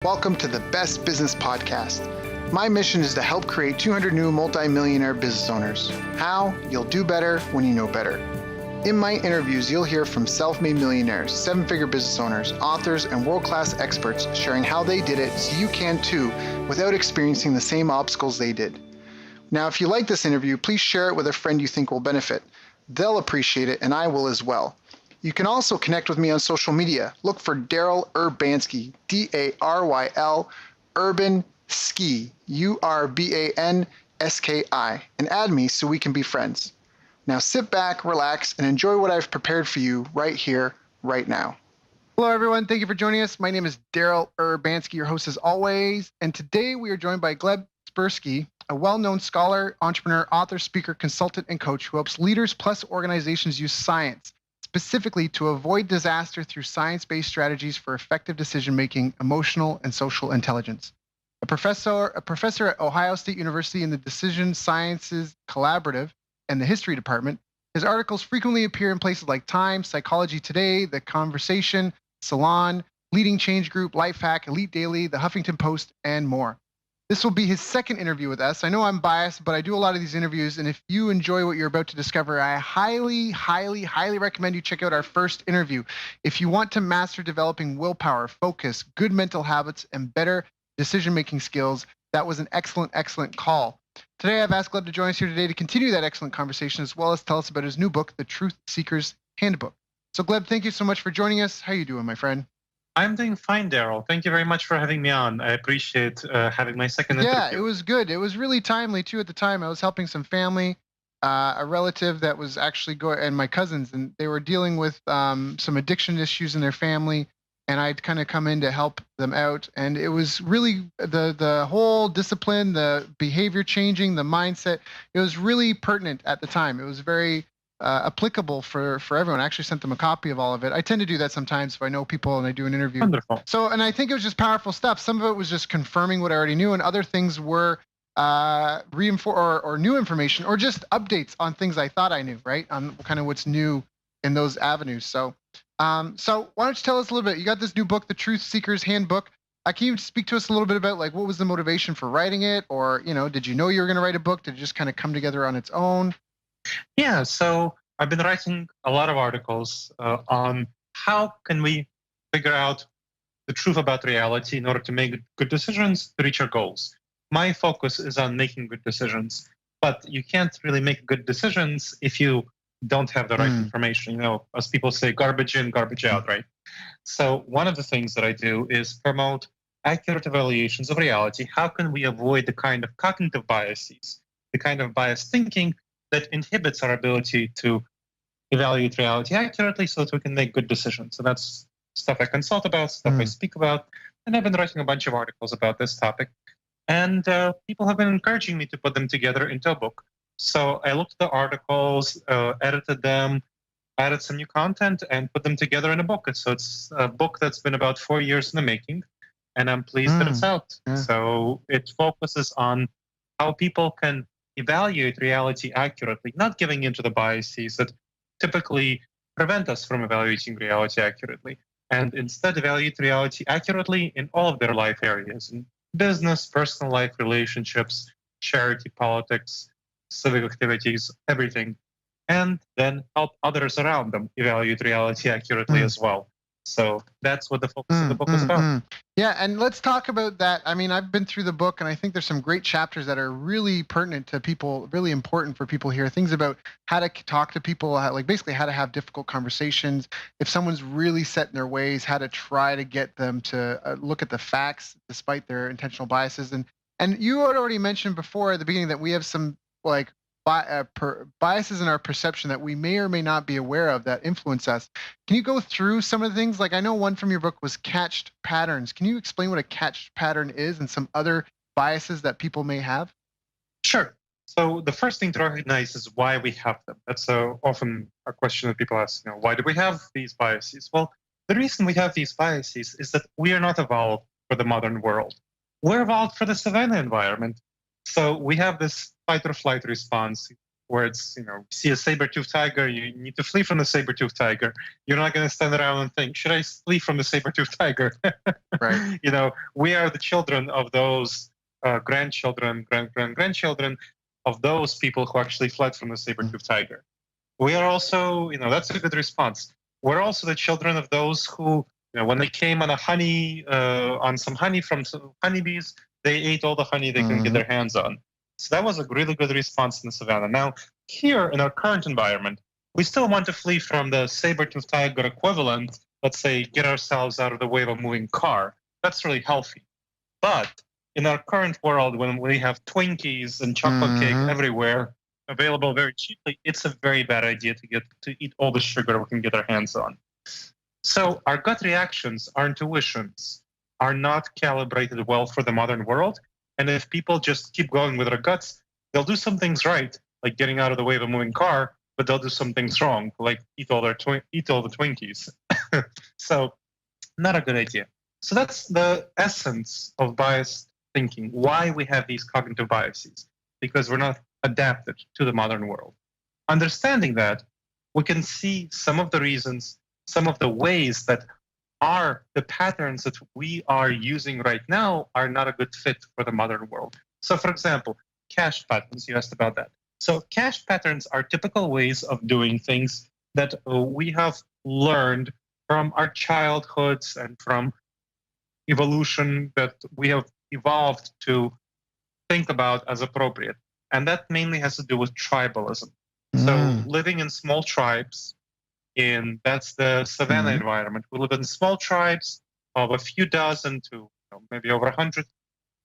Welcome to the Best Business Podcast. My mission is to help create 200 new multi-millionaire business owners. How? You'll do better when you know better. In my interviews, you'll hear from self-made millionaires, seven-figure business owners, authors, and world-class experts sharing how they did it so you can too without experiencing the same obstacles they did. Now, if you like this interview, please share it with a friend you think will benefit. They'll appreciate it, and I will as well. You can also connect with me on social media. Look for Daryl Urbanski, D-A-R-Y-L, Urban Ski, U-R-B-A-N-S-K-I, and add me so we can be friends. Now sit back, relax, and enjoy what I've prepared for you right here, right now. Hello, everyone. Thank you for joining us. My name is Daryl Urbanski, your host as always, and today we are joined by Gleb Tspursky, a well-known scholar, entrepreneur, author, speaker, consultant, and coach who helps leaders plus organizations use science specifically to avoid disaster through science-based strategies for effective decision-making, emotional, and social intelligence. A professor at Ohio State University in the Decision Sciences Collaborative and the History Department, his articles frequently appear in places like Time, Psychology Today, The Conversation, Salon, Leading Change Group, Lifehack, Elite Daily, The Huffington Post, and more. This will be his second interview with us. I know I'm biased, but I do a lot of these interviews, and if you enjoy what you're about to discover, I highly, highly, highly recommend you check out our first interview. If you want to master developing willpower, focus, good mental habits, and better decision-making skills, that was an excellent, excellent call. Today, I've asked Gleb to join us here today to continue that excellent conversation, as well as tell us about his new book, The Truth Seeker's Handbook. So, Gleb, thank you so much for joining us. How are you doing, my friend? I'm doing fine, Daryl. Thank you very much for having me on. I appreciate having my second interview. Yeah, it was good. It was really timely, too, at the time. I was helping some family, a relative that was actually and my cousins, and they were dealing with some addiction issues in their family, and I'd kind of come in to help them out. And it was really the whole discipline, the behavior changing, the mindset, it was really pertinent at the time. It was very applicable for everyone. I actually sent them a copy of all of it. I tend to do that sometimes if I know people and I do an interview. Wonderful. So, and I think it was just powerful stuff. Some of it was just confirming what I already knew, and other things were reinforce or new information, or just updates on things I thought I knew, right? On kind of what's new in those avenues. So why don't you tell us a little bit? You got this new book, The Truth Seeker's Handbook. Can you speak to us a little bit about like what was the motivation for writing it, or did you know you were going to write a book? Did it just kind of come together on its own? Yeah, so I've been writing a lot of articles on how can we figure out the truth about reality in order to make good decisions to reach our goals. My focus is on making good decisions, but you can't really make good decisions if you don't have the right information. As people say, garbage in, garbage out, right? So one of the things that I do is promote accurate evaluations of reality. How can we avoid the kind of cognitive biases, the kind of biased thinking that inhibits our ability to evaluate reality accurately so that we can make good decisions? So that's stuff I consult about, stuff I speak about, and I've been writing a bunch of articles about this topic. And people have been encouraging me to put them together into a book. So I looked at the articles, edited them, added some new content, and put them together in a book. So it's a book that's been about 4 years in the making, and I'm pleased that it's out. Yeah. So it focuses on how people can evaluate reality accurately, not giving into the biases that typically prevent us from evaluating reality accurately, and instead evaluate reality accurately in all of their life areas, in business, personal life, relationships, charity, politics, civic activities, everything, and then help others around them evaluate reality accurately as well. So that's what the focus of the book is about. Yeah, and let's talk about that. I mean, I've been through the book, and I think there's some great chapters that are really pertinent to people, really important for people here. Things about how to talk to people, basically how to have difficult conversations. If someone's really set in their ways, how to try to get them to look at the facts despite their intentional biases. And you had already mentioned before at the beginning that we have some biases in our perception that we may or may not be aware of that influence us. Can you go through some of the things? Like I know one from your book was catched patterns. Can you explain what a catched pattern is and some other biases that people may have? Sure. So the first thing to recognize is why we have them. That's often a question that people ask, why do we have these biases? Well, the reason we have these biases is that we are not evolved for the modern world. We're evolved for the savanna environment. So we have this fight or flight response. where it's, see a saber-toothed tiger, you need to flee from the saber-toothed tiger. You're not going to stand around and think, should I flee from the saber-toothed tiger? Right. We are the children of those grandchildren, grandchildren of those people who actually fled from the saber-toothed tiger. We are also, that's a good response. We're also the children of those who, when they came on on some honey from some honeybees, they ate all the honey they could get their hands on. So that was a really good response in the savannah. Now, here in our current environment, we still want to flee from the saber-toothed tiger equivalent. Let's say, get ourselves out of the way of a moving car. That's really healthy. But in our current world, when we have Twinkies and chocolate cake everywhere, available very cheaply, it's a very bad idea to eat all the sugar we can get our hands on. So our gut reactions, our intuitions, are not calibrated well for the modern world. And if people just keep going with their guts, they'll do some things right, like getting out of the way of a moving car, but they'll do some things wrong, like eat all the Twinkies. So not a good idea. So that's the essence of biased thinking, why we have these cognitive biases, because we're not adapted to the modern world. Understanding that, we can see some of the reasons, some of the ways that the patterns that we are using right now are not a good fit for the modern world. So for example, cash patterns, you asked about that. So cash patterns are typical ways of doing things that we have learned from our childhoods and from evolution that we have evolved to think about as appropriate. And that mainly has to do with tribalism. So living in small tribes, that's the savanna environment. We live in small tribes of a few dozen to maybe over 100.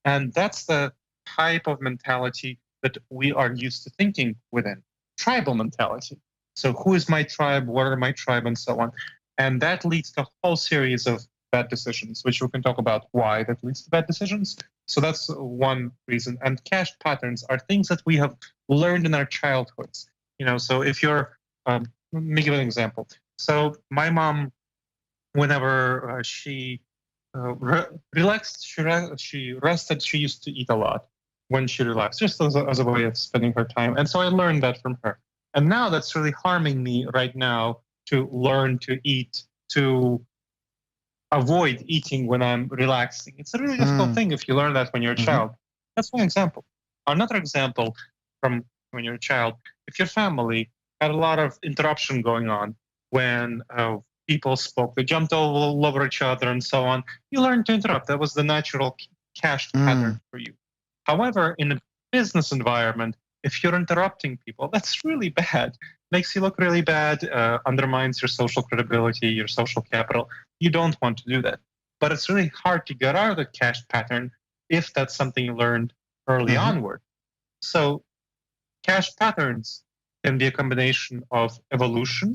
And that's the type of mentality that we are used to thinking within, tribal mentality. So who is my tribe, what are my tribe, and so on. And that leads to a whole series of bad decisions, which we can talk about why that leads to bad decisions. So that's one reason. And cash patterns are things that we have learned in our childhoods. So if you're, let me give an example. So my mom, whenever she relaxed, she rested, she used to eat a lot when she relaxed, just as a way of spending her time. And so I learned that from her. And now that's really harming me right now to learn to eat, to avoid eating when I'm relaxing. It's a really difficult thing if you learn that when you're a child. That's one example. Another example from when you're a child, if your family had a lot of interruption going on when people spoke, they jumped all over each other and so on, you learned to interrupt. That was the natural cash pattern for you. However, in a business environment, if you're interrupting people, that's really bad. Makes you look really bad, undermines your social credibility, your social capital. You don't want to do that. But it's really hard to get out of the cash pattern if that's something you learned early onward. So cash patterns can be a combination of evolution,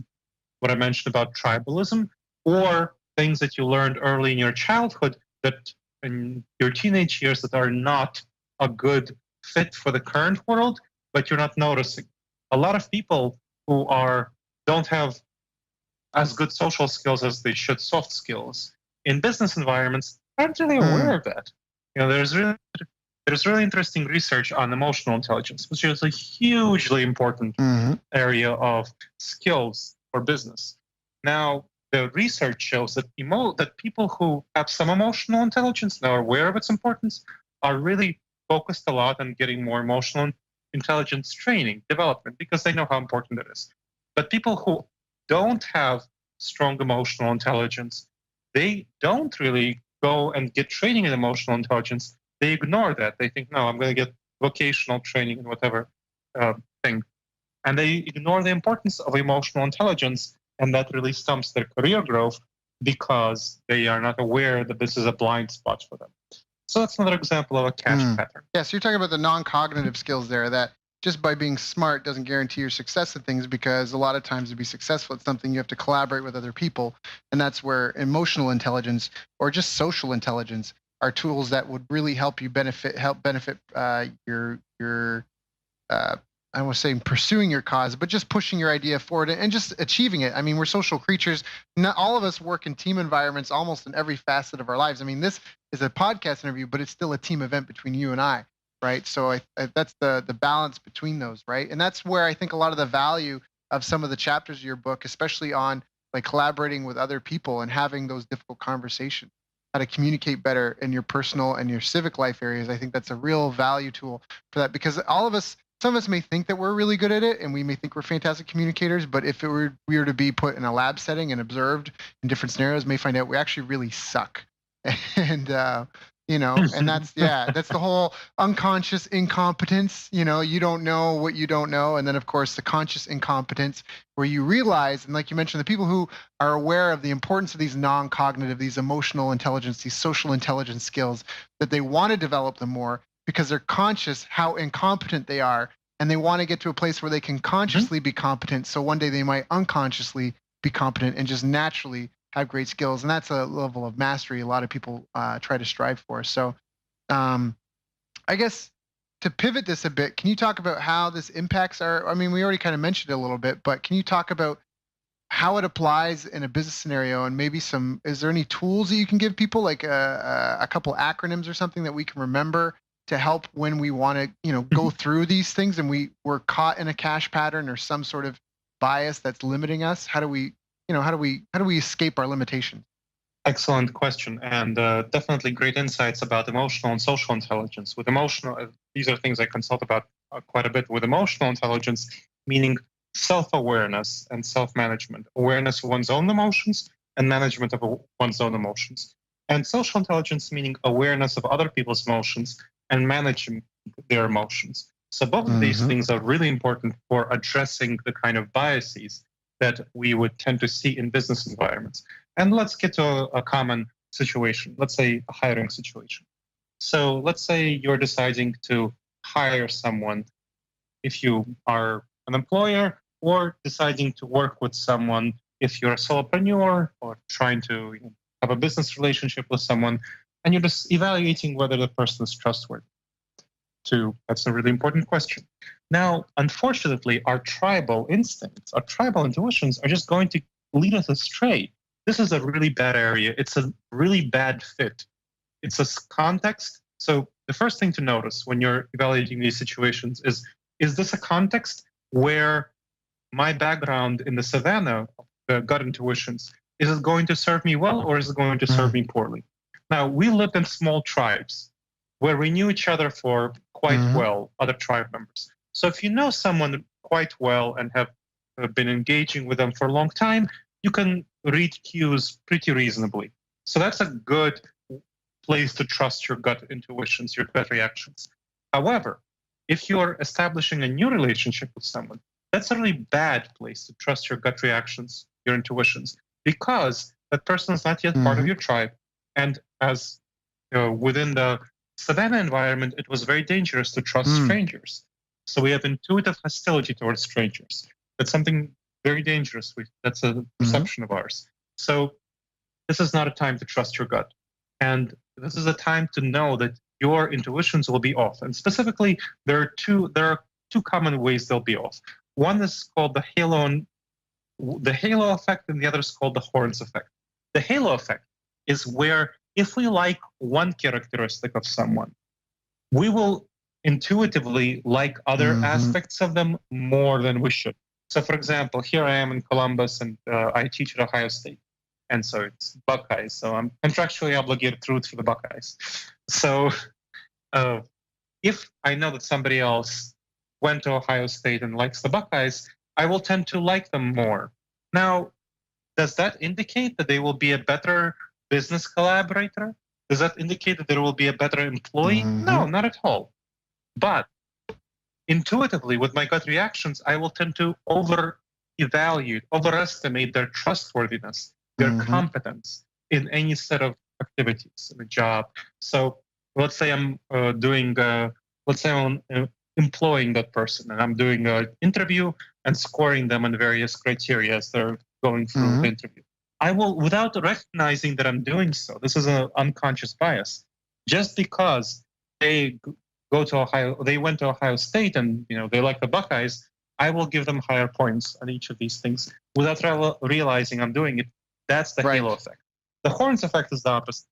what I mentioned about tribalism, or things that you learned early in your childhood that in your teenage years that are not a good fit for the current world, but you're not noticing. A lot of people who don't have as good social skills as they should, soft skills, in business environments aren't really aware of that. There's really interesting research on emotional intelligence, which is a hugely important area of skills for business. Now, the research shows that that people who have some emotional intelligence and are aware of its importance are really focused a lot on getting more emotional intelligence training, development, because they know how important it is. But people who don't have strong emotional intelligence, they don't really go and get training in emotional intelligence. They ignore that. They think, no, I'm going to get vocational training in whatever thing. And they ignore the importance of emotional intelligence, and that really stumps their career growth because they are not aware that this is a blind spot for them. So that's another example of a cash pattern. Yeah, so you're talking about the non-cognitive skills there, that just by being smart doesn't guarantee your success at things, because a lot of times to be successful at something, you have to collaborate with other people. And that's where emotional intelligence or just social intelligence are tools that would really help you benefit your I was saying pursuing your cause, but just pushing your idea forward and just achieving it. I mean, we're social creatures. Not all of us work in team environments almost in every facet of our lives. I mean, this is a podcast interview, but it's still a team event between you and I. right? So that's the balance between those, right? And that's where I think a lot of the value of some of the chapters of your book, especially on like collaborating with other people and having those difficult conversations, how to communicate better in your personal and your civic life areas. I think that's a real value tool for that, because all of us, some of us may think that we're really good at it and we may think we're fantastic communicators, but if we were to be put in a lab setting and observed in different scenarios, may find out we actually really suck. And and that's the whole unconscious incompetence. You don't know what you don't know. And then of course the conscious incompetence, where you realize, and like you mentioned, the people who are aware of the importance of these non-cognitive, these emotional intelligence, these social intelligence skills, that they want to develop them more because they're conscious how incompetent they are, and they want to get to a place where they can consciously be competent, so one day they might unconsciously be competent and just naturally have great skills. And that's a level of mastery a lot of people try to strive for. So I guess to pivot this a bit, can you talk about how this impacts I mean, we already kind of mentioned it a little bit, but can you talk about how it applies in a business scenario, and maybe is there any tools that you can give people, like a couple acronyms or something that we can remember to help when we want to, go through these things and we're caught in a cash pattern or some sort of bias that's limiting us? How do we escape our limitations? Excellent question, and definitely great insights about emotional and social intelligence. With these are things I consult about quite a bit. With emotional intelligence, meaning self-awareness and self-management, awareness of one's own emotions and management of one's own emotions. And social intelligence, meaning awareness of other people's emotions and managing their emotions. So both of these things are really important for addressing the kind of biases that we would tend to see in business environments. And let's get to a common situation. Let's say a hiring situation. So let's say you're deciding to hire someone, if you are an employer, or deciding to work with someone if you're a solopreneur or trying to have a business relationship with someone, and you're just evaluating whether the person is trustworthy. That's a really important question. Now, unfortunately, our tribal instincts, our tribal intuitions are just going to lead us astray. This is a really bad area. It's a really bad fit. It's a context. So the first thing to notice when you're evaluating these situations is this a context where my background in the savannah, the gut intuitions, is it going to serve me well or is it going to serve me poorly? Now, we lived in small tribes where we knew each other for quite well, other tribe members. So if you know someone quite well and have been engaging with them for a long time, you can read cues pretty reasonably. So that's a good place to trust your gut intuitions, your gut reactions. However, if you're establishing a new relationship with someone, that's a really bad place to trust your gut reactions, your intuitions, because that person is not yet part of your tribe. And as within the savannah environment, it was very dangerous to trust strangers. So we have intuitive hostility towards strangers. That's something very dangerous. That's a perception of ours. So this is not a time to trust your gut. And this is a time to know that your intuitions will be off. And specifically, there are two common ways they'll be off. One is called the halo effect, and the other is called the horns effect. The halo effect is where if we like one characteristic of someone, we will intuitively like other aspects of them more than we should. So for example, here I am in Columbus and I teach at Ohio State. And so it's Buckeyes. So I'm contractually obligated to root for the Buckeyes. So if I know that somebody else went to Ohio State and likes the Buckeyes, I will tend to like them more. Now, does that indicate that they will be a better business collaborator? Does that indicate that there will be a better employee? No, not at all. But intuitively, with my gut reactions, I will tend to overestimate their trustworthiness, their competence in any set of activities in a job. So let's say I'm employing that person and I'm doing an interview and scoring them on various criteria as they're going through the interview. I will, without recognizing that I'm doing so, this is an unconscious bias, just because they went to Ohio State and they like the Buckeyes, I will give them higher points on each of these things without realizing I'm doing it. That's the halo effect. The horns effect is the opposite.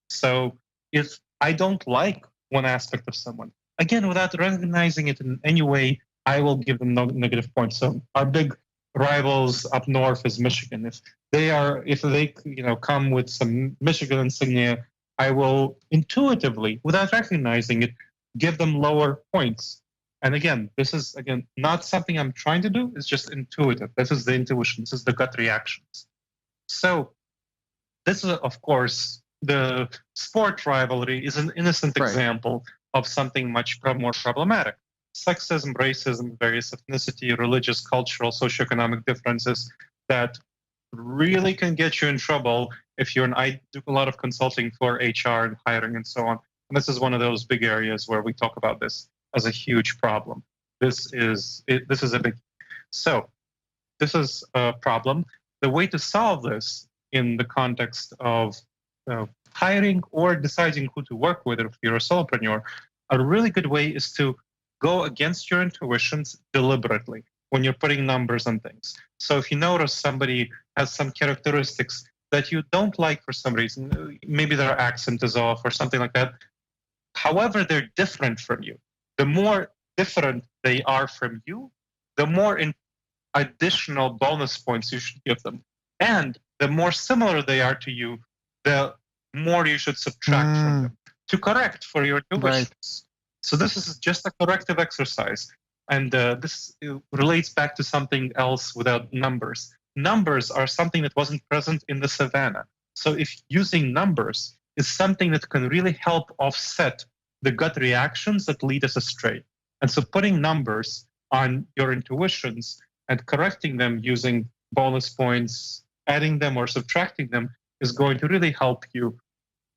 So if I don't like one aspect of someone, again, without recognizing it in any way, I will give them negative points. So our big rivals up north is Michigan. If they come with some Michigan insignia, I will intuitively, without recognizing it, give them lower points. And again, this is not something I'm trying to do. It's just intuitive. This is the intuition. This is the gut reactions. So this is, of course, the sport rivalry is an innocent example of something much more problematic. Sexism, racism, various ethnicity, religious, cultural, socioeconomic differences that really can get you in trouble if I do a lot of consulting for HR and hiring and so on. And this is one of those big areas where we talk about this as a huge problem. This is a big. So this is a problem. The way to solve this in the context of hiring or deciding who to work with if you're a solopreneur, a really good way is to go against your intuitions deliberately when you're putting numbers on things. So if you notice somebody has some characteristics that you don't like for some reason, maybe their accent is off or something like that, however they're different from you, the more different they are from you, the more additional bonus points you should give them. And the more similar they are to you, the more you should subtract from them to correct for your intuitions. Right. So this is just a corrective exercise. And this relates back to something else without numbers. Numbers are something that wasn't present in the savannah. So if using numbers is something that can really help offset the gut reactions that lead us astray. And so putting numbers on your intuitions and correcting them using bonus points, adding them or subtracting them is going to really help you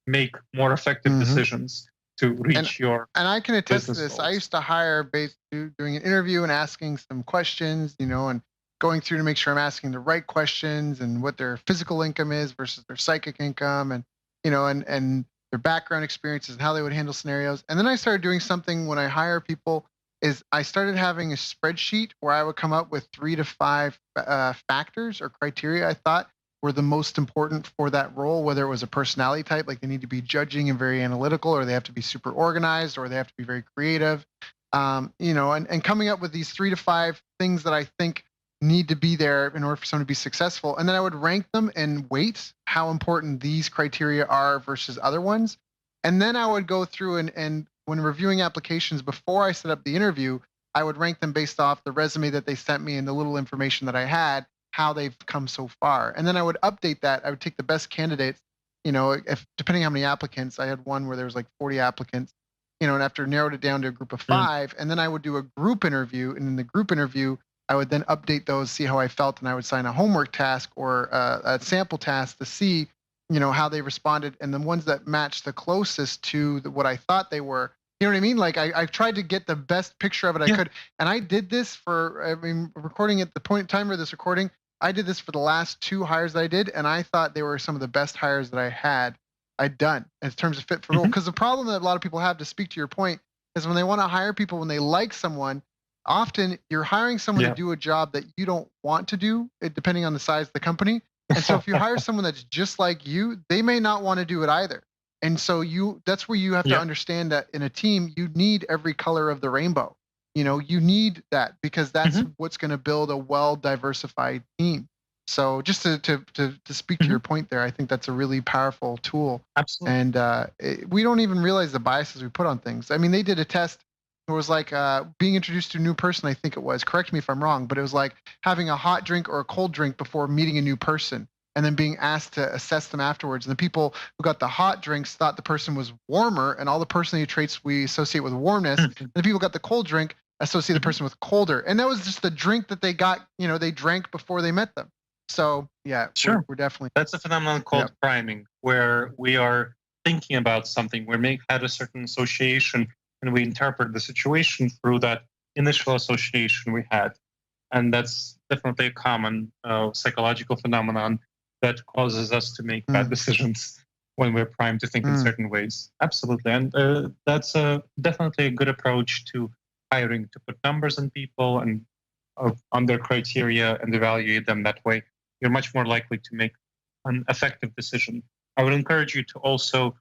make more effective decisions to reach your and I can attest to this. goals. I used to hire based doing an interview and asking some questions, and going through to make sure I'm asking the right questions and what their physical income is versus their psychic income, and and their background experiences and how they would handle scenarios. And then I started doing something when I hire people is I started having a spreadsheet where I would come up with 3 to 5 factors or criteria I thought were the most important for that role, whether it was a personality type, like they need to be judging and very analytical, or they have to be super organized, or they have to be very creative, and coming up with these 3 to 5 things that I think need to be there in order for someone to be successful. And then I would rank them and weight how important these criteria are versus other ones. And then I would go through and when reviewing applications before I set up the interview, I would rank them based off the resume that they sent me and the little information that I had, how they've come so far. And then I would update that. I would take the best candidates, if depending how many applicants. I had one where there was like 40 applicants, and after narrowed it down to a group of 5, and then I would do a group interview. And in the group interview, I would then update those, see how I felt, and I would sign a homework task or a sample task to see, how they responded. And the ones that matched the closest to what I thought they were, you know what I mean? Like I tried to get the best picture of it I could. And I did this recording at the point in time of this recording, I did this for the last 2 hires that I did. And I thought they were some of the best hires that I'd done in terms of fit for role. Because the problem that a lot of people have, to speak to your point, is when they want to hire people, when they like someone, often you're hiring someone to do a job that you don't want to do, depending on the size of the company. And so if you hire someone that's just like you, they may not want to do it either. And so that's where you have to understand that in a team, you need every color of the rainbow. You need that, because that's what's going to build a well-diversified team. So just to speak to your point there, I think that's a really powerful tool. Absolutely. And we don't even realize the biases we put on things. I mean, they did a test. It was like being introduced to a new person, I think it was. Correct me if I'm wrong, but it was like having a hot drink or a cold drink before meeting a new person, and then being asked to assess them afterwards. And the people who got the hot drinks thought the person was warmer, and all the personality traits we associate with warmness. And the people who got the cold drink associate the person with colder. And that was just the drink that they got, they drank before they met them. So yeah, sure. We're definitely. That's a phenomenon called priming, where we are thinking about something, we had a certain association, and we interpret the situation through that initial association we had. And that's definitely a common psychological phenomenon that causes us to make bad decisions when we're primed to think in certain ways. Absolutely. And that's definitely a good approach to hiring, to put numbers on people and on their criteria and evaluate them that way. You're much more likely to make an effective decision. I would encourage you to also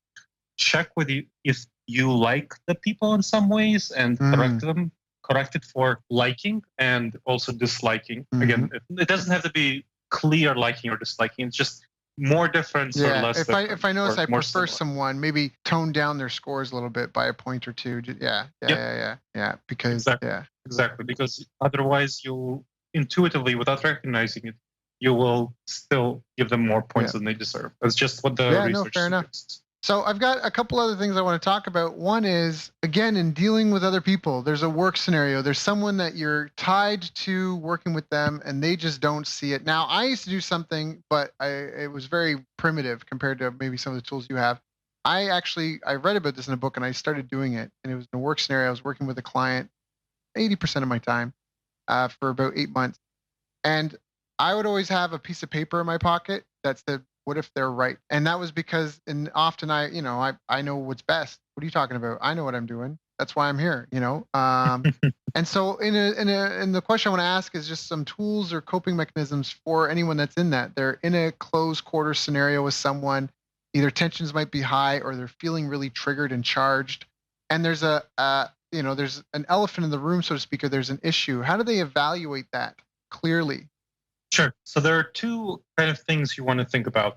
check with you if you like the people in some ways and correct it for liking and also disliking. Again, it doesn't have to be clear liking or disliking. It's just more difference or less difference. If I notice I prefer similar. someone, maybe tone down their scores a little bit by a point or two. Yeah. Because exactly, because otherwise you intuitively, without recognizing it, you will still give them more points than they deserve. That's just what the research fair enough. So I've got a couple other things I want to talk about. One is, again, in dealing with other people, there's a work scenario. There's someone that you're tied to working with them and they just don't see it. Now, I used to do something, but it was very primitive compared to maybe some of the tools you have. I read about this in a book and I started doing it. And it was in a work scenario. I was working with a client 80% of my time for about 8 months. And I would always have a piece of paper in my pocket that said, what if they're right? And that was because, and often I know what's best. What are you talking about? I know what I'm doing. That's why I'm here, And so in the question I want to ask is just some tools or coping mechanisms for anyone that's in that. They're in a close quarter scenario with someone, either tensions might be high or they're feeling really triggered and charged. And there's there's an elephant in the room, so to speak, or there's an issue. How do they evaluate that clearly? Sure. So there are two kind of things you want to think about,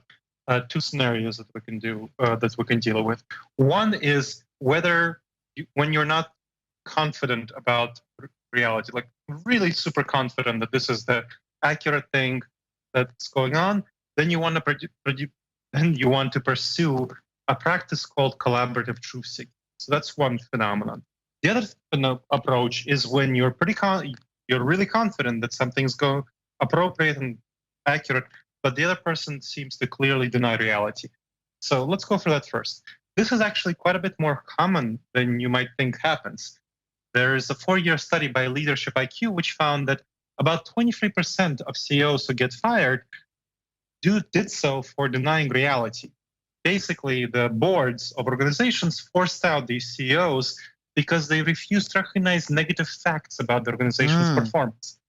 two scenarios that we can do, that we can deal with. One is whether when you're not confident about reality, like really super confident that this is the accurate thing that's going on, then you want to pursue a practice called collaborative truth seeking. So that's one phenomenon. The other approach is when you're you're really confident that something's appropriate and accurate, but the other person seems to clearly deny reality. So let's go through that first. This is actually quite a bit more common than you might think happens. There is a 4-year study by Leadership IQ which found that about 23% of CEOs who get fired did so for denying reality. Basically, the boards of organizations forced out these CEOs because they refused to recognize negative facts about the organization's performance.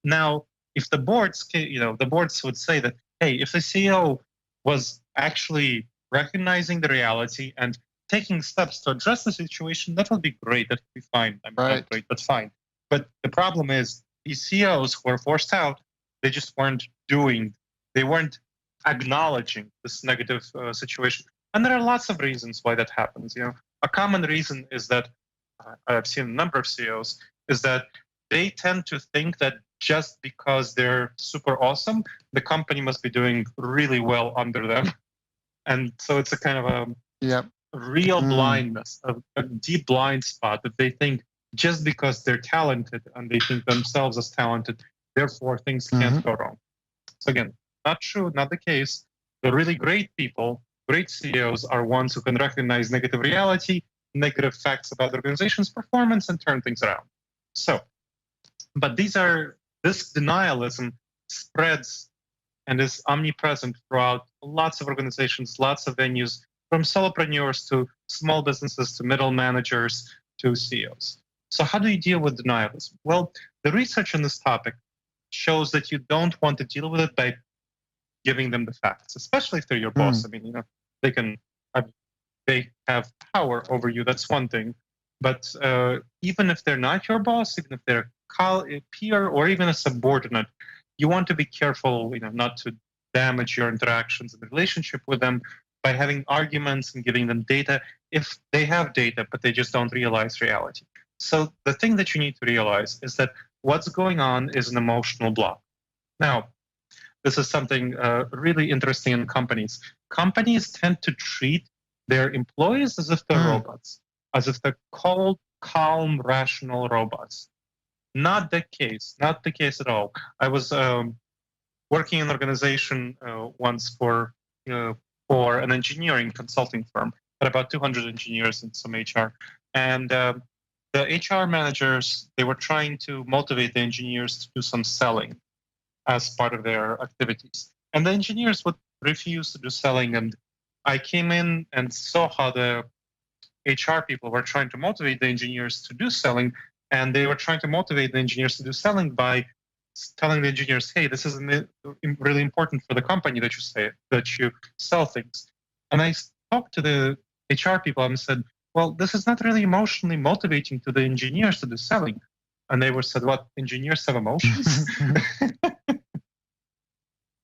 Now, if the boards would say that, hey, if the CEO was actually recognizing the reality and taking steps to address the situation, that would be great. That would be fine. Not great, but fine. But the problem is these CEOs who were forced out, they just weren't acknowledging this negative situation. And there are lots of reasons why that happens. A common reason is that I've seen a number of CEOs is that they tend to think that just because they're super awesome, the company must be doing really well under them. And so it's a kind of a real blindness, a deep blind spot that they think just because they're talented and they think themselves as talented, therefore things can't go wrong. So again, not true, not the case. The really great people, great CEOs are ones who can recognize negative reality, negative facts about the organization's performance and turn things around. So, but this denialism spreads and is omnipresent throughout lots of organizations, lots of venues, from solopreneurs to small businesses to middle managers to CEOs. So how do you deal with denialism? Well, the research on this topic shows that you don't want to deal with it by giving them the facts, especially if they're your boss. I mean, they have power over you. That's one thing. But even if they're not your boss, even if they're a peer or even a subordinate, you want to be careful, not to damage your interactions and the relationship with them by having arguments and giving them data if they have data, but they just don't realize reality. So the thing that you need to realize is that what's going on is an emotional block. Now, this is something really interesting in companies. Companies tend to treat their employees as if they're robots, as if they're cold, calm, rational robots. Not the case at all. I was working in an organization once for an engineering consulting firm, had about 200 engineers and some HR. And the HR managers, they were trying to motivate the engineers to do some selling as part of their activities. And the engineers would refuse to do selling. And I came in and saw how the HR people were trying to motivate the engineers to do selling. And they were trying to motivate the engineers to do selling by telling the engineers, hey, this is really important for the company that you sell things. And I talked to the HR people and said, well, this is not really emotionally motivating to the engineers to do selling. And they were said, what, engineers have emotions?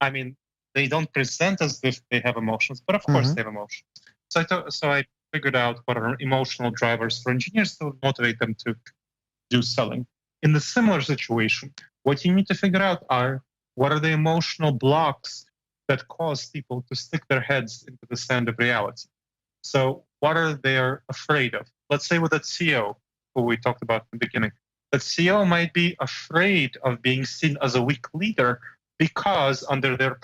I mean, they don't present as if they have emotions, but of course they have emotions. So I figured out what are emotional drivers for engineers to motivate them to do selling. In the similar situation, what you need to figure out are what are the emotional blocks that cause people to stick their heads into the sand of reality. So what are they afraid of? Let's say with that CEO who we talked about in the beginning, that CEO might be afraid of being seen as a weak leader because under them,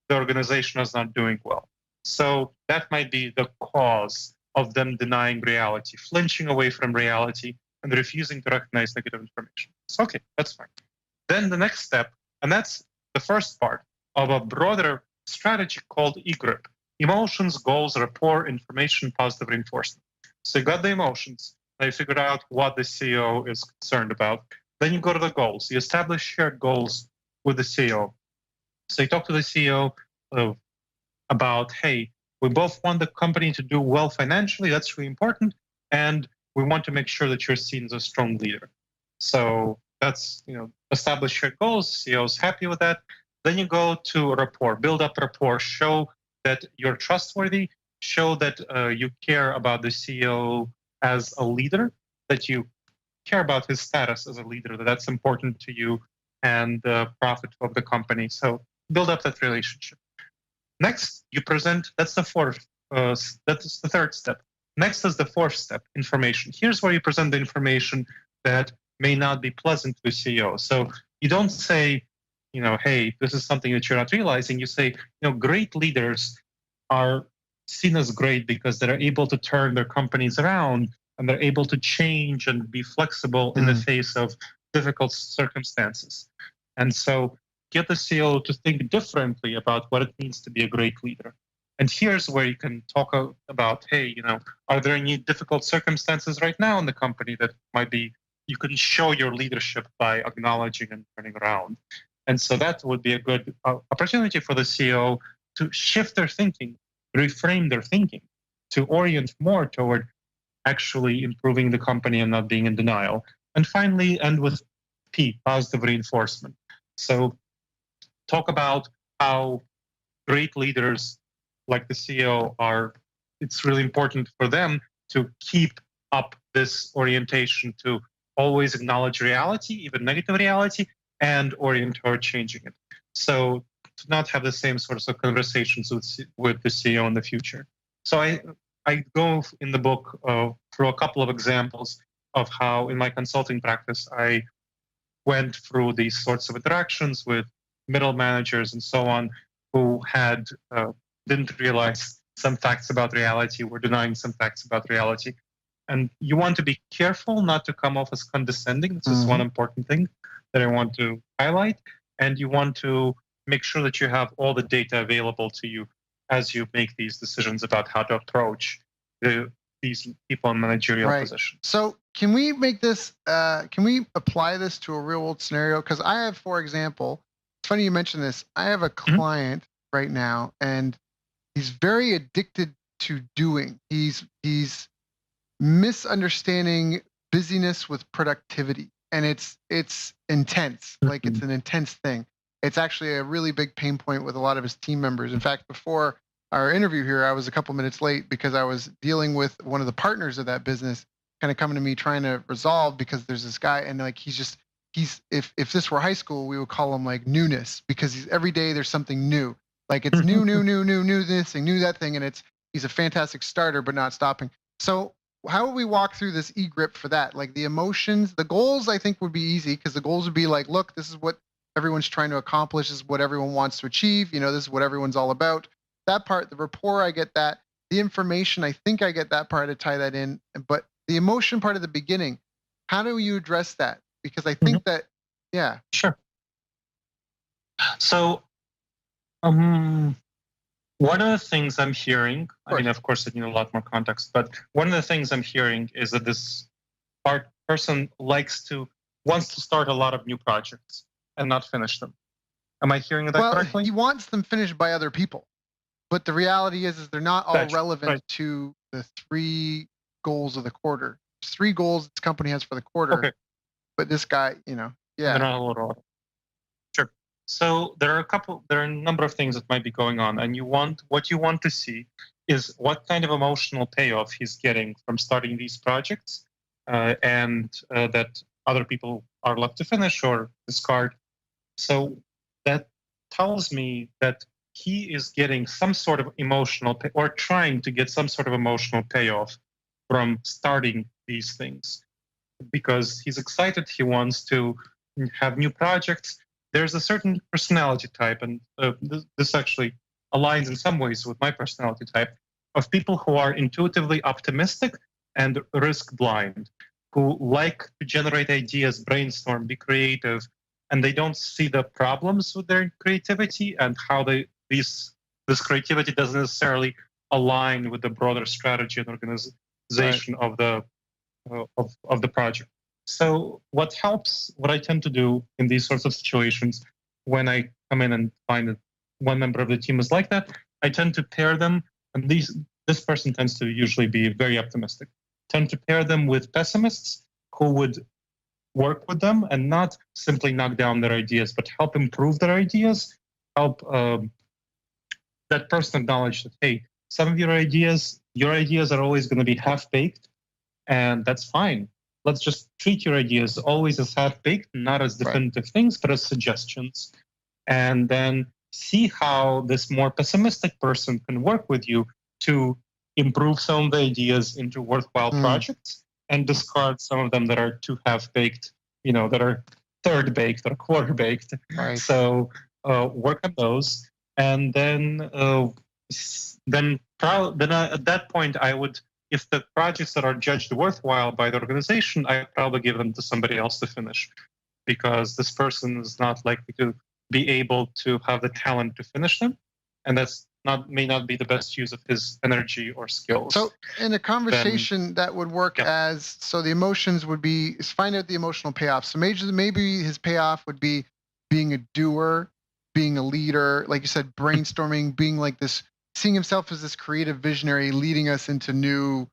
the organization is not doing well. So that might be the cause of them denying reality, flinching away from reality, and refusing to recognize negative information. So, okay, that's fine. Then the next step, and that's the first part of a broader strategy called EGRIP: emotions, goals, rapport, information, positive reinforcement. So you got the emotions. Now you figured out what the CEO is concerned about. Then you go to the goals. You establish shared goals with the CEO. So you talk to the CEO about, hey, we both want the company to do well financially. That's really important. And we want to make sure that you're seen as a strong leader. So that's, establish shared goals. CEO's happy with that. Then you go to rapport, build up rapport, show that you're trustworthy, show that you care about the CEO as a leader, that you care about his status as a leader, that's important to you and the profit of the company. So build up that relationship. Next, you present, that's the third step. Next is the fourth step, information. Here's where you present the information that may not be pleasant to the CEO. So you don't say, hey, this is something that you're not realizing. You say, great leaders are seen as great because they're able to turn their companies around and they're able to change and be flexible in the face of difficult circumstances. And so get the CEO to think differently about what it means to be a great leader. And here's where you can talk about, hey, are there any difficult circumstances right now in the company that might be, you can show your leadership by acknowledging and turning around. And so that would be a good opportunity for the CEO to shift their thinking, reframe their thinking, to orient more toward actually improving the company and not being in denial. And finally, end with P, positive reinforcement. So talk about how great leaders like the CEO it's really important for them to keep up this orientation to always acknowledge reality, even negative reality, and orient toward changing it. So to not have the same sorts of conversations with the CEO in the future. So I go in the book through a couple of examples of how in my consulting practice, I went through these sorts of interactions with middle managers and so on who didn't realize some facts about reality, were denying some facts about reality. And you want to be careful not to come off as condescending. This is one important thing that I want to highlight. And you want to make sure that you have all the data available to you as you make these decisions about how to approach these people in managerial positions. So can we make this, can we apply this to a real world scenario? Because I have, for example, it's funny you mentioned this. I have a client right now and he's very addicted to doing. He's misunderstanding busyness with productivity. And it's intense. Like it's an intense thing. It's actually a really big pain point with a lot of his team members. In fact, before our interview here, I was a couple minutes late because I was dealing with one of the partners of that business kind of coming to me trying to resolve because there's this guy and like he's if this were high school, we would call him like newness because every day there's something new. Like it's new this thing, new that thing, and he's a fantastic starter but not stopping. So how would we walk through this e-grip for that? Like the emotions, the goals I think would be easy because the goals would be like, look, this is what everyone's trying to accomplish, this is what everyone wants to achieve, this is what everyone's all about. That part, the rapport, I get that. The information, I think I get that part to tie that in. But the emotion part of the beginning, how do you address that? Because I think that, yeah. Sure. So one of the things I'm hearing, I mean, of course, I need a lot more context, but one of the things I'm hearing is that this person wants to start a lot of new projects and not finish them. Am I hearing that correctly? He wants them finished by other people. But the reality is they're not all relevant to the 3 goals of the quarter. There's 3 goals this company has for the quarter. Okay. But this guy, They're yeah. not a lot of order. Sure. So there are a number of things that might be going on, and what you want to see is what kind of emotional payoff he's getting from starting these projects, and that other people are left to finish or discard. So that tells me that he is getting some sort of emotional or trying to get some sort of emotional payoff from starting these things, because he's excited. He wants to have new projects. There's a certain personality type, and this actually aligns in some ways with my personality type, of people who are intuitively optimistic and risk blind, who like to generate ideas, brainstorm, be creative, and they don't see the problems with their creativity and how this creativity doesn't necessarily align with the broader strategy and organization of the project. So what I tend to do in these sorts of situations, when I come in and find that one member of the team is like that, I tend to pair them, and this person tends to usually be very optimistic, tend to pair them with pessimists who would work with them and not simply knock down their ideas, but help improve their ideas, help that person acknowledge that, hey, some of your ideas are always going to be half-baked, and that's fine. Let's just treat your ideas always as half-baked, not as definitive things, but as suggestions. And then see how this more pessimistic person can work with you to improve some of the ideas into worthwhile projects and discard some of them that are too half-baked, that are third-baked or quarter-baked. Right. So work on those. And then at that point, I would, if the projects that are judged worthwhile by the organization, I probably give them to somebody else to finish, because this person is not likely to be able to have the talent to finish them, and that's may not be the best use of his energy or skills. So in a conversation that would work so the emotions would be find out the emotional payoff. So maybe his payoff would be being a doer, being a leader, like you said, brainstorming, being like this, seeing himself as this creative visionary, leading us into new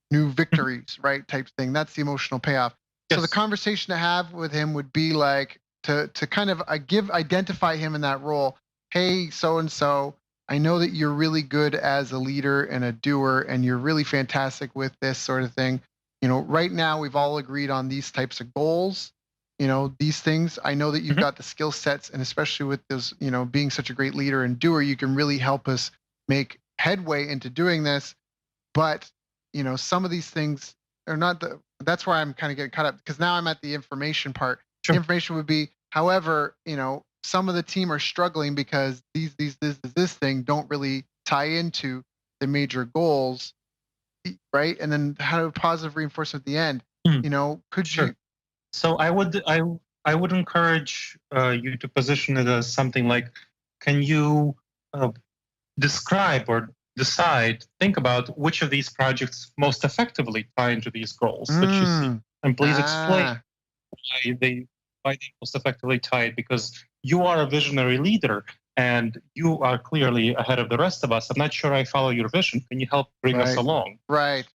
victories, right? Type thing. That's the emotional payoff. Yes. So the conversation to have with him would be like to kind of identify him in that role. Hey, so and so, I know that you're really good as a leader and a doer, and you're really fantastic with this sort of thing. Right now we've all agreed on these types of goals. These things. I know that you've got the skill sets, and especially with this, being such a great leader and doer, you can really help us make headway into doing this. But, some of these things are not that's where I'm kind of getting caught up, because now I'm at the information part. Sure. The information would be, however, some of the team are struggling because this thing don't really tie into the major goals, right? And then how to positive reinforcement at the end. Could sure. you? So I would encourage you to position it as something like, can you describe or think about which of these projects most effectively tie into these goals that you see, and please explain why they most effectively tie it, because you are a visionary leader and you are clearly ahead of the rest of us. I'm not sure I follow your vision. Can you help bring us along? Right.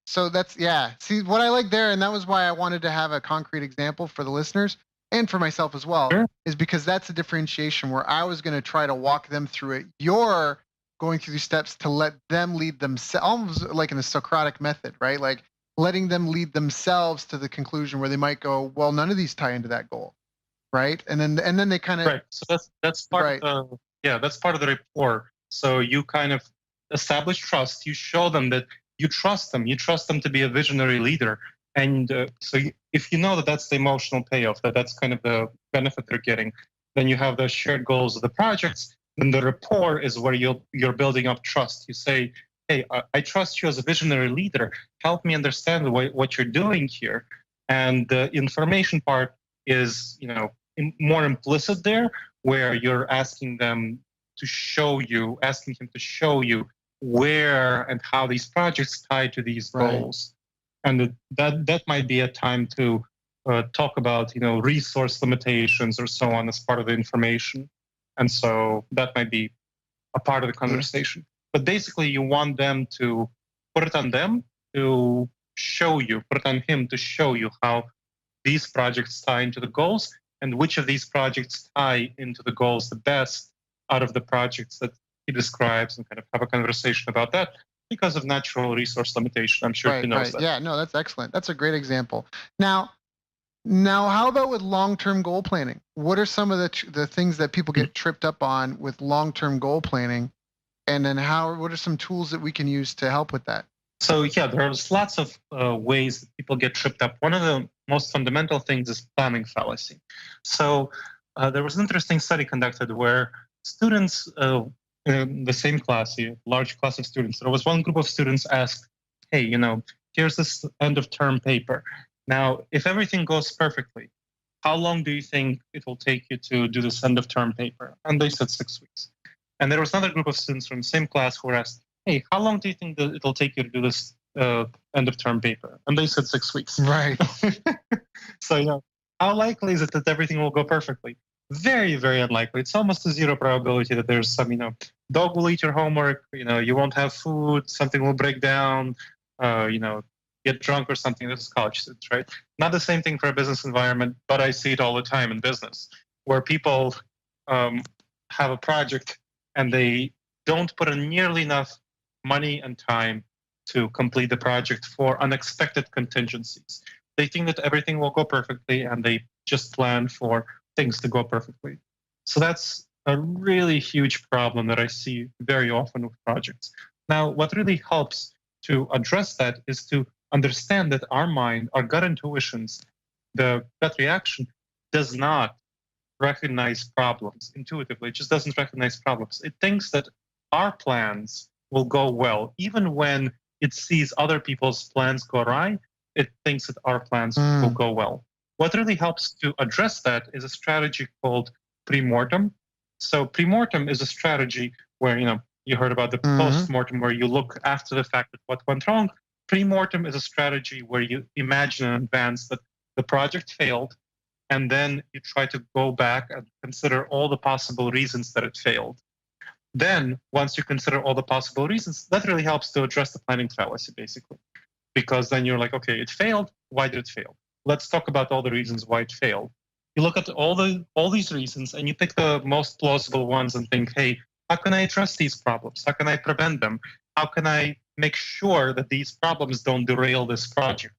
So that's, see what I like there, and that was why I wanted to have a concrete example for the listeners and for myself as well, is because that's a differentiation where I was going to try to walk them through it. You're going through these steps to let them lead themselves, almost like in the Socratic method, right? Like letting them lead themselves to the conclusion where they might go, well, none of these tie into that goal, right? And then they kind of So that's part of that's part of the rapport. So you kind of establish trust. You show them that you trust them. You trust them to be a visionary leader. And if you know that that's the emotional payoff, that's kind of the benefit they're getting, then you have the shared goals of the projects. Then the rapport is where you're building up trust. You say, hey, I trust you as a visionary leader. Help me understand what you're doing here. And the information part is, more implicit there, where you're asking him to show you where and how these projects tie to these goals. And that might be a time to talk about, resource limitations or so on as part of the information. And so that might be a part of the conversation. But basically, you want them to put it on them to show you, put it on him to show you how these projects tie into the goals and which of these projects tie into the goals the best out of the projects that he describes, and kind of have a conversation about that because of natural resource limitation. I'm sure he Right, knows right. that. Yeah, no, that's excellent. That's a great example. Now, how about with long-term goal planning? What are some of the things that people get tripped up on with long-term goal planning? And then what are some tools that we can use to help with that? So yeah, there's lots of ways that people get tripped up. One of the most fundamental things is planning fallacy. So there was an interesting study conducted where students in the same class, a large class of students, there was one group of students asked, hey, here's this end of term paper. Now, if everything goes perfectly, how long do you think it will take you to do this end of term paper? And they said 6 weeks. And there was another group of students from the same class who were asked, hey, how long do you think that it'll take you to do this end of term paper? And they said 6 weeks. Right. So, how likely is it that everything will go perfectly? Very, very unlikely. It's almost a zero probability that there's some, dog will eat your homework, you won't have food, something will break down, get drunk or something. This is college students, right? Not the same thing for a business environment, but I see it all the time in business where people have a project and they don't put in nearly enough money and time to complete the project for unexpected contingencies. They think that everything will go perfectly and they just plan for things to go perfectly. So that's a really huge problem that I see very often with projects. Now, what really helps to address that is to understand that our mind, our gut intuitions, the gut reaction does not recognize problems intuitively. It just doesn't recognize problems. It thinks that our plans will go well. Even when it sees other people's plans go awry, it thinks that our plans will go well. What really helps to address that is a strategy called pre-mortem. So pre-mortem is a strategy where, you heard about the post-mortem, where you look after the fact that what went wrong. Pre-mortem is a strategy where you imagine in advance that the project failed, and then you try to go back and consider all the possible reasons that it failed. Then, once you consider all the possible reasons, that really helps to address the planning fallacy, basically. Because then you're like, okay, it failed. Why did it fail? Let's talk about all the reasons why it failed. You look at all these reasons and you pick the most plausible ones and think, hey, how can I address these problems? How can I prevent them? How can I make sure that these problems don't derail this project?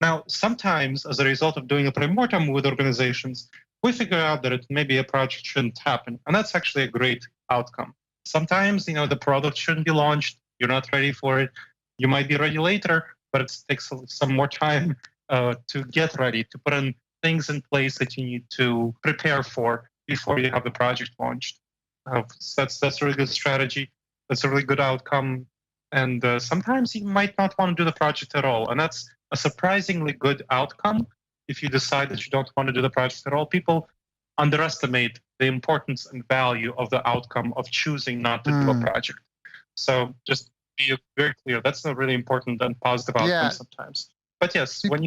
Now, sometimes as a result of doing a pre-mortem with organizations, we figure out that maybe a project shouldn't happen. And that's actually a great outcome. Sometimes, the product shouldn't be launched. You're not ready for it. You might be ready later, but it takes some more time to get ready, to put in things in place that you need to prepare for before you have the project launched. That's a really good strategy. That's a really good outcome. And sometimes you might not want to do the project at all. And that's a surprisingly good outcome if you decide that you don't want to do the project at all. People underestimate the importance and value of the outcome of choosing not to do a project. So just be very clear. That's a really important and positive outcome sometimes. But yes, when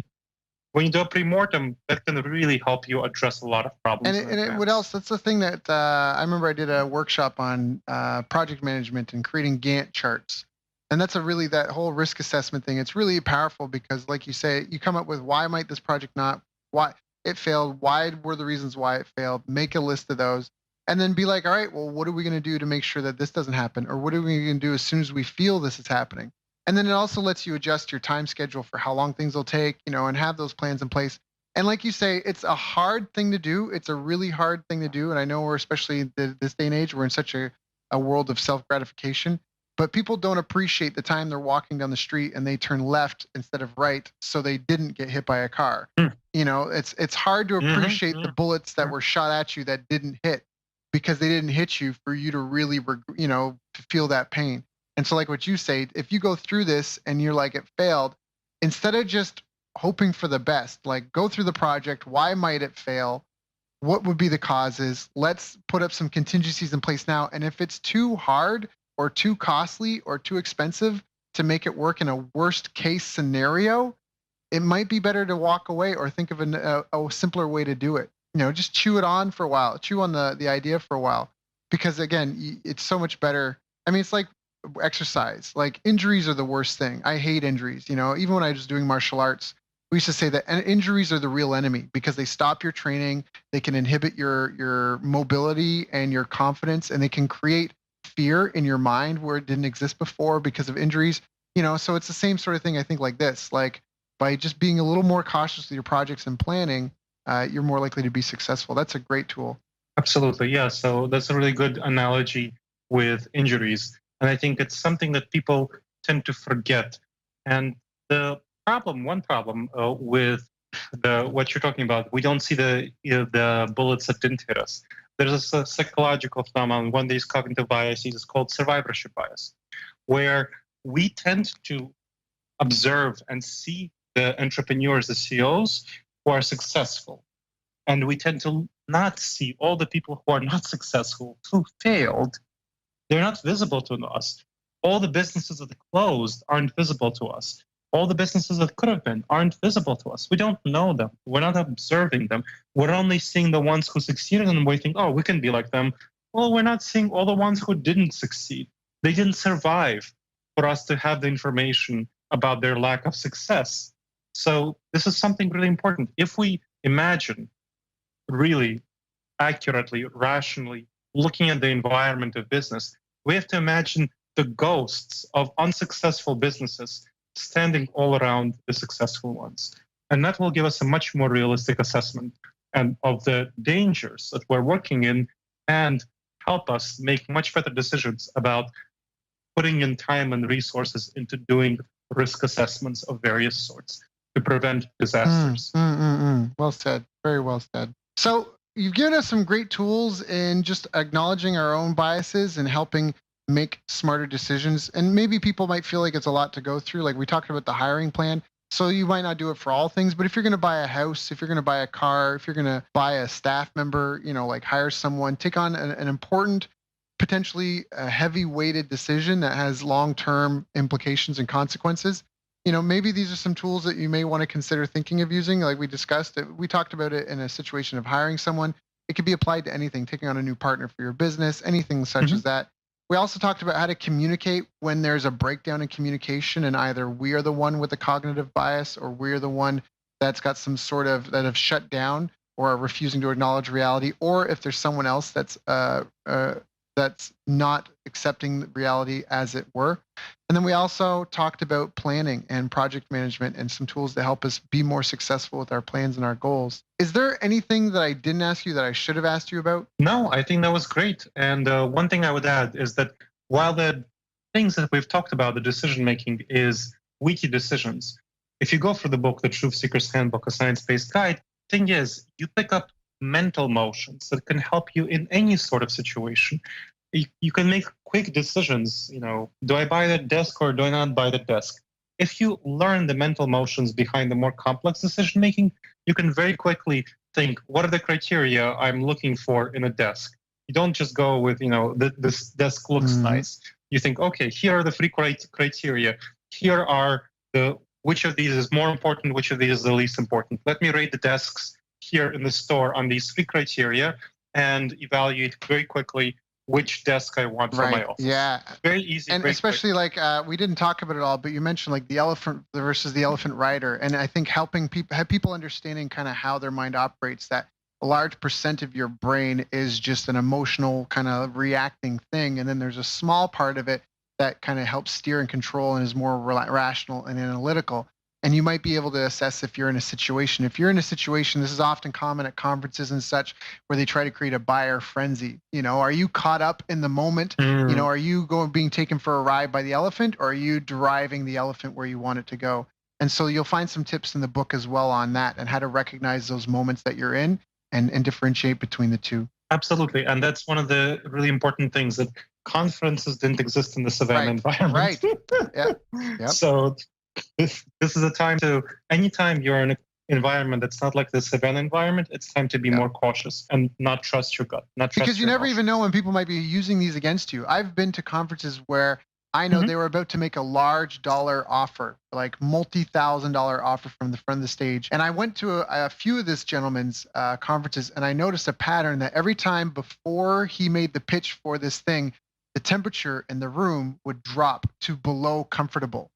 you do a pre-mortem, that can really help you address a lot of problems. And what else? That's the thing that I remember I did a workshop on project management and creating Gantt charts. And that's that whole risk assessment thing. It's really powerful because, like you say, you come up with why might this project not, why it failed, why were the reasons why it failed, make a list of those, and then be like, all right, well, what are we going to do to make sure that this doesn't happen? Or what are we going to do as soon as we feel this is happening? And then it also lets you adjust your time schedule for how long things will take, and have those plans in place. And like you say, it's a hard thing to do. It's a really hard thing to do. And I know we're, especially this day and age, we're in such a world of self-gratification. But people don't appreciate the time they're walking down the street and they turn left instead of right, so they didn't get hit by a car. It's hard to appreciate the bullets that were shot at you that didn't hit, because they didn't hit you for you to really, to feel that pain. And so, like what you say, if you go through this and you're like, it failed, instead of just hoping for the best, like go through the project. Why might it fail? What would be the causes? Let's put up some contingencies in place now. And if it's too hard or too costly or too expensive to make it work in a worst case scenario, it might be better to walk away or think of a simpler way to do it. Just chew it on for a while, chew on the idea for a while, because again, it's so much better. I mean, it's like exercise. Like injuries are the worst thing. I hate injuries. Even when I was doing martial arts, we used to say that injuries are the real enemy because they stop your training. They can inhibit your mobility and your confidence, and they can create fear in your mind where it didn't exist before because of injuries. So it's the same sort of thing. I think like this, like by just being a little more cautious with your projects and planning, you're more likely to be successful. That's a great tool. Absolutely, yeah. So that's a really good analogy with injuries. And I think it's something that people tend to forget. And one problem with what you're talking about, we don't see the bullets that didn't hit us. There's a psychological phenomenon, one of these cognitive biases is called survivorship bias, where we tend to observe and see the entrepreneurs, the CEOs who are successful. And we tend to not see all the people who are not successful, who failed. They're not visible to us. All the businesses that closed aren't visible to us. All the businesses that could have been aren't visible to us. We don't know them. We're not observing them. We're only seeing the ones who succeeded and we think, oh, we can be like them. Well, we're not seeing all the ones who didn't succeed. They didn't survive for us to have the information about their lack of success. So this is something really important. If we imagine really accurately, rationally, looking at the environment of business, we have to imagine the ghosts of unsuccessful businesses standing all around the successful ones. And that will give us a much more realistic assessment of the dangers that we're working in and help us make much better decisions about putting in time and resources into doing risk assessments of various sorts to prevent disasters. Well said. Very well said. So you've given us some great tools in just acknowledging our own biases and helping make smarter decisions. And maybe people might feel like it's a lot to go through. Like we talked about the hiring plan. So you might not do it for all things, but if you're going to buy a house, if you're going to buy a car, if you're going to buy a staff member, like hire someone, take on an important, potentially a heavy weighted decision that has long-term implications and consequences. Maybe these are some tools that you may want to consider thinking of using. Like we discussed, we talked about it in a situation of hiring someone. It could be applied to anything, taking on a new partner for your business, anything such as that. We also talked about how to communicate when there's a breakdown in communication and either we are the one with the cognitive bias or we're the one that's got some sort of that have shut down or are refusing to acknowledge reality, or if there's someone else that's not accepting reality as it were. And then we also talked about planning and project management and some tools to help us be more successful with our plans and our goals. Is there anything that I didn't ask you that I should have asked you about? No, I think that was great. And one thing I would add is that while the things that we've talked about, the decision making is wiki decisions. If you go for the book, The Truth Seeker's Handbook, a science-based guide, thing is you pick up mental motions that can help you in any sort of situation. You can make quick decisions. Do I buy that desk or do I not buy the desk? If you learn the mental motions behind the more complex decision making, you can very quickly think, what are the criteria I'm looking for in a desk? You don't just go with, this desk looks nice. You think, okay, here are the three criteria. Here are which of these is more important, which of these is the least important. Let me rate the desks here in the store on these three criteria and evaluate very quickly which desk I want for my office. Yeah. Very easy. And especially quick. We didn't talk about it all, but you mentioned like the elephant versus the elephant rider. And I think helping people understanding kind of how their mind operates, that a large percent of your brain is just an emotional kind of reacting thing. And then there's a small part of it that kind of helps steer and control and is more rational and analytical. And you might be able to assess if you're in a situation. If you're in a situation, this is often common at conferences and such, where they try to create a buyer frenzy. Are you caught up in the moment? Are you being taken for a ride by the elephant, or are you driving the elephant where you want it to go? And so you'll find some tips in the book as well on that and how to recognize those moments that you're in and differentiate between the two. Absolutely. And that's one of the really important things, that conferences didn't exist in the savannah environment. Right. Yeah. Yep. So this is a time anytime you're in an environment that's not like the savannah environment, it's time to be more cautious and not trust your gut. Because you never even know when people might be using these against you. I've been to conferences where I know they were about to make a large dollar offer, like multi-$1,000 offer from the front of the stage. And I went to a few of this gentleman's conferences, and I noticed a pattern that every time before he made the pitch for this thing, the temperature in the room would drop to below comfortable.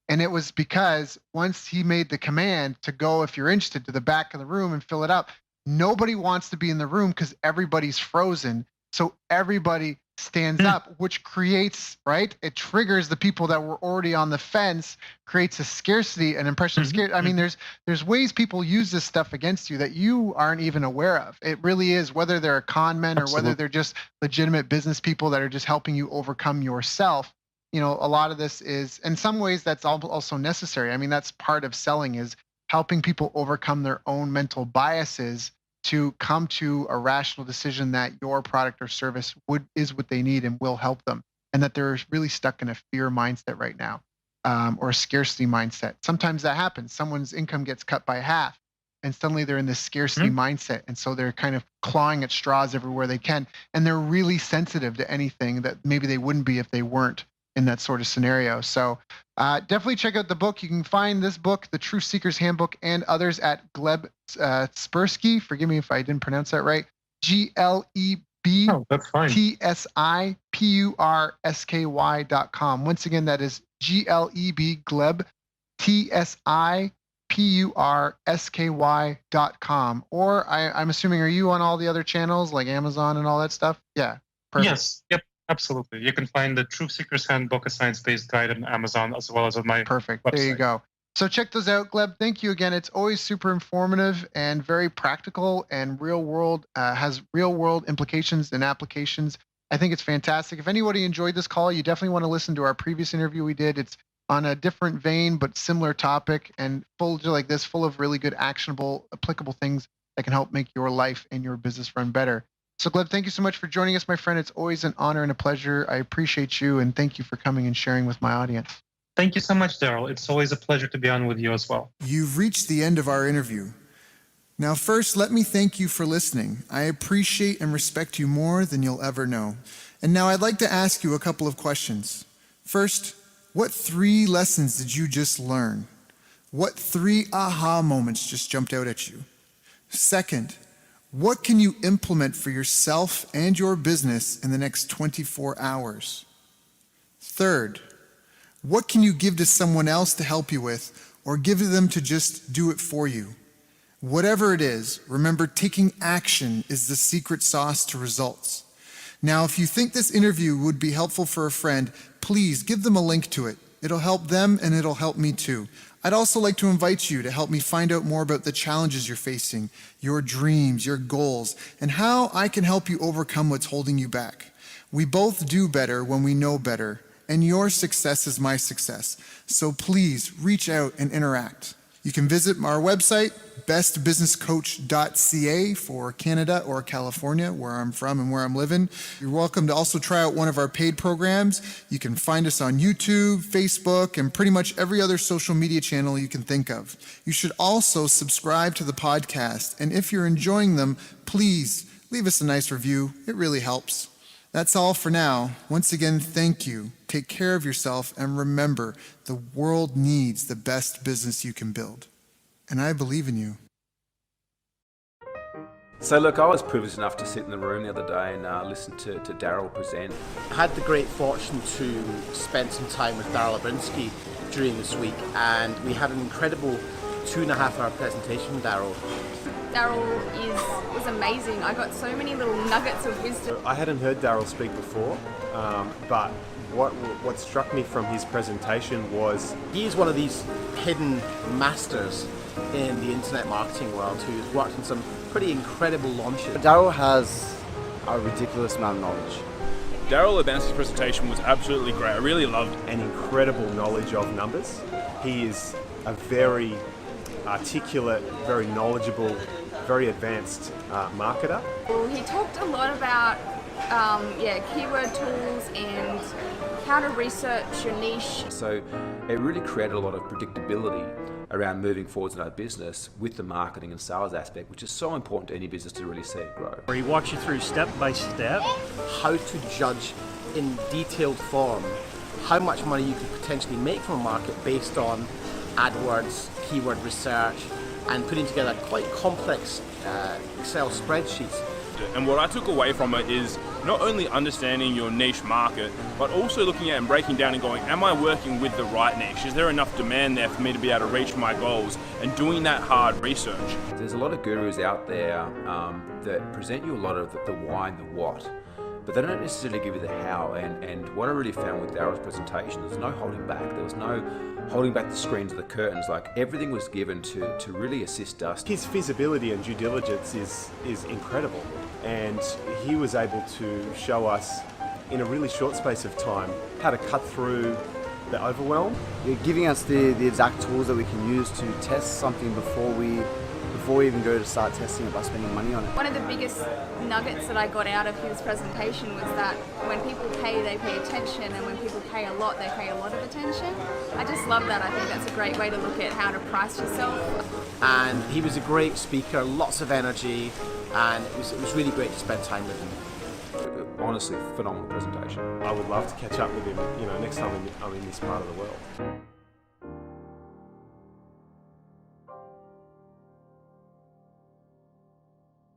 And it was because once he made the command to go, if you're interested, to the back of the room and fill it up, nobody wants to be in the room because everybody's frozen. So everybody stands up, which creates, right? It triggers the people that were already on the fence, creates a scarcity, an impression of scarcity. I mean, there's ways people use this stuff against you that you aren't even aware of. It really is, whether they're con men or whether they're just legitimate business people that are just helping you overcome yourself. You know, a lot of this is, in some ways, that's also necessary. I mean, that's part of selling, is helping people overcome their own mental biases to come to a rational decision that your product or service is what they need and will help them, and that they're really stuck in a fear mindset right now, or a scarcity mindset. Sometimes that happens. Someone's income gets cut by half, and suddenly they're in this scarcity mindset, and so they're kind of clawing at straws everywhere they can, and they're really sensitive to anything that maybe they wouldn't be if they weren't in that sort of scenario. So definitely check out the book. You can find this book, The Truth Seeker's Handbook, and others at Gleb Tspursky. Forgive me if I didn't pronounce that right. GLEB TSIPURSKY.com. Once again, that is Gleb TSIPURSKY.com. Or I'm assuming, are you on all the other channels like Amazon and all that stuff? Yeah. Perfect. Yes. Yep. Absolutely. You can find the Truth Seeker's Handbook, a science-based guide on Amazon, as well as on my Perfect. website. There you go. So check those out, Gleb. Thank you again. It's always super informative and very practical and real world, has real world implications and applications. I think it's fantastic. If anybody enjoyed this call, you definitely want to listen to our previous interview we did. It's on a different vein, but similar topic, and full like this, full of really good, actionable, applicable things that can help make your life and your business run better. So Gleb, thank you so much for joining us, my friend. It's always an honor and a pleasure. I appreciate you, and thank you for coming and sharing with my audience. Thank you so much, Daryl. It's always a pleasure to be on with you as well. You've reached the end of our interview. Now, first, let me thank you for listening. I appreciate and respect you more than you'll ever know. And now I'd like to ask you a couple of questions. First, what 3 lessons did you just learn? What 3 aha moments just jumped out at you? Second, what can you implement for yourself and your business in the next 24 hours? Third, what can you give to someone else to help you with, or give to them to just do it for you? Whatever it is, remember, taking action is the secret sauce to results. Now, if you think this interview would be helpful for a friend, please give them a link to it. It'll help them and it'll help me too. I'd also like to invite you to help me find out more about the challenges you're facing, your dreams, your goals, and how I can help you overcome what's holding you back. We both do better when we know better, and your success is my success. So please reach out and interact. You can visit our website, bestbusinesscoach.ca for Canada or California, where I'm from and where I'm living. You're welcome to also try out one of our paid programs. You can find us on YouTube, Facebook, and pretty much every other social media channel you can think of. You should also subscribe to the podcast, and if you're enjoying them, please leave us a nice review. It really helps. That's all for now. Once again, thank you. Take care of yourself, and remember, the world needs the best business you can build. And I believe in you. So look, I was privileged enough to sit in the room the other day and listen to Daryl present. I had the great fortune to spend some time with Daryl Abrinsky during this week, and we had an incredible 2.5-hour presentation from Daryl. Daryl was amazing. I got so many little nuggets of wisdom. I hadn't heard Daryl speak before, but what struck me from his presentation was He's one of these hidden masters in the internet marketing world who's worked on some pretty incredible launches. Daryl has a ridiculous amount of knowledge. Daryl Abrinsky's presentation was absolutely great. I really loved an incredible knowledge of numbers. He is a very articulate, very knowledgeable, very advanced marketer. Well, he talked a lot about keyword tools and how to research your niche. So it really created a lot of predictability around moving forwards in our business with the marketing and sales aspect, which is so important to any business to really see it grow. Where he walks you through step by step how to judge in detailed form how much money you could potentially make from a market based on AdWords, keyword research, and putting together quite complex Excel spreadsheets loved it. And what I took away from it is not only understanding your niche market, but also looking at and breaking down and going, am I working with the right niche? Is there enough demand there for me to be able to reach my goals? And doing that hard research. There's a lot of gurus out there that present you a lot of the why and the what, but they don't necessarily give you the how. And what I really found with Daryl's presentation, there's no holding back. There was no holding back the screens or the curtains. Like, everything was given to really assist us. His feasibility and due diligence is incredible, and he was able to show us in a really short space of time how to cut through the overwhelm. You're giving us the exact tools that we can use to test something before we even go to start testing it by spending money on it. One of the biggest nuggets that I got out of his presentation was that when people pay, they pay attention, and when people pay a lot, they pay a lot of attention. I just love that. I think that's a great way to look at how to price yourself. And he was a great speaker, lots of energy, and it was really great to spend time with him. Honestly, phenomenal presentation. I would love to catch up with him, next time I'm in this part of the world.